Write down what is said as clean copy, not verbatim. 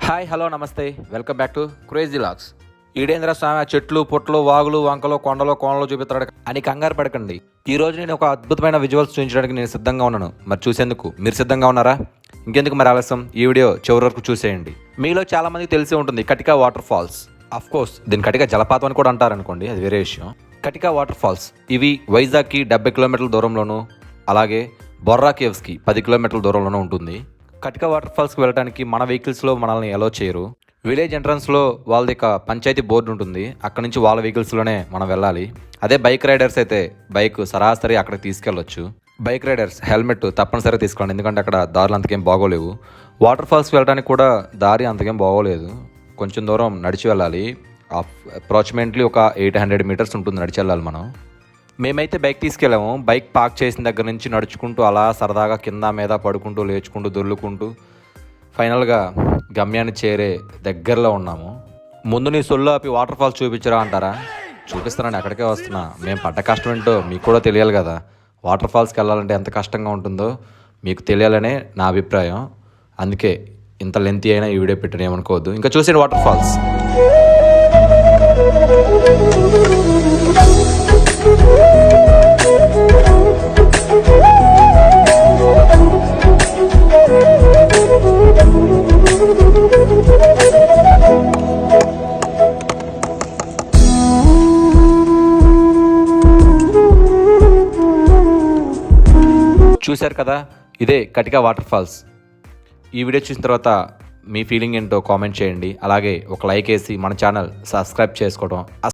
Hi hello నమస్తే welcome back to crazy logs. ఈడేంద్ర స్వామి ఆ చెట్లు పుట్లు వాగులు వంకలు కొండలు కోనలు చూపిస్తాడు అని కంగారు పడకండి. ఈ రోజు నేను ఒక అద్భుతమైన విజువల్స్ చూపించడానికి నేను సిద్ధంగా ఉన్నాను. మరి చూసేందుకు మీరు సిద్ధంగా ఉన్నారా? ఇంకెందుకు మరి ఆలస్యం, ఈ వీడియో చివరి వరకు చూసేయండి. మీలో చాలా మందికి తెలిసే ఉంటుంది Katika waterfalls. Of course దీని కటికా జలపాతం అని కూడా అంటారు అనుకోండి, అది వేరే విషయం. కటికా వాటర్ ఫాల్స్ ఇవి వైజాగ్కి 70 కిలోమీటర్ల దూరంలోను, అలాగే బొర్రా కేవ్స్కి 10 కిలోమీటర్ల దూరంలోనూ ఉంటుంది. కటికా వాటర్ ఫాల్స్కి వెళ్ళడానికి మన వెహికల్స్లో మనల్ని అలో చేయరు. విలేజ్ ఎంట్రన్స్లో వాళ్ళది ఒక పంచాయతీ బోర్డు ఉంటుంది, అక్కడ నుంచి వాళ్ళ వెహికల్స్లోనే మనం వెళ్ళాలి. అదే బైక్ రైడర్స్ అయితే బైక్ సరాసరి అక్కడికి తీసుకెళ్ళొచ్చు. బైక్ రైడర్స్ హెల్మెట్ తప్పనిసరిగా తీసుకోండి, ఎందుకంటే అక్కడ దారులు అంతకేం బాగోలేవు. వాటర్ ఫాల్స్కి వెళ్ళడానికి కూడా దారి అంతకేం బాగోలేదు, కొంచెం దూరం నడిచి వెళ్ళాలి. అప్రాక్సిమేట్లీ ఒక 800 మీటర్స్ ఉంటుంది నడిచి వెళ్ళాలి మనం. మేమైతే బైక్ తీసుకెళ్ళాము. బైక్ పార్క్ చేసిన దగ్గర నుంచి నడుచుకుంటూ అలా సరదాగా కింద మీద పడుకుంటూ లేచుకుంటూ దొర్లుకుంటూ ఫైనల్గా గమ్యాన్ని చేరే దగ్గరలో ఉన్నాము. ముందు నీ సొల్లు ఆపి వాటర్ ఫాల్స్ చూపించరా అంటారా? చూపిస్తానని అక్కడికే వస్తున్నా. మేము పడ్డ కష్టం ఏంటో మీకు కూడా తెలియాలి కదా. వాటర్ ఫాల్స్కి వెళ్ళాలంటే ఎంత కష్టంగా ఉంటుందో మీకు తెలియాలనే నా అభిప్రాయం. అందుకే ఇంత లెంతీ అయినా ఈ వీడియో పెట్టిన ఏమనుకోవద్దు. ఇంకా చూసిన వాటర్ ఫాల్స్ చూశారు కదా, ఇదే కటికా వాటర్ ఫాల్స్. ఈ వీడియో చూసిన తర్వాత మీ ఫీలింగ్ ఏంటో కామెంట్ చేయండి. అలాగే ఒక లైక్ వేసి మన ఛానల్ సబ్స్క్రైబ్ చేసుకోవడం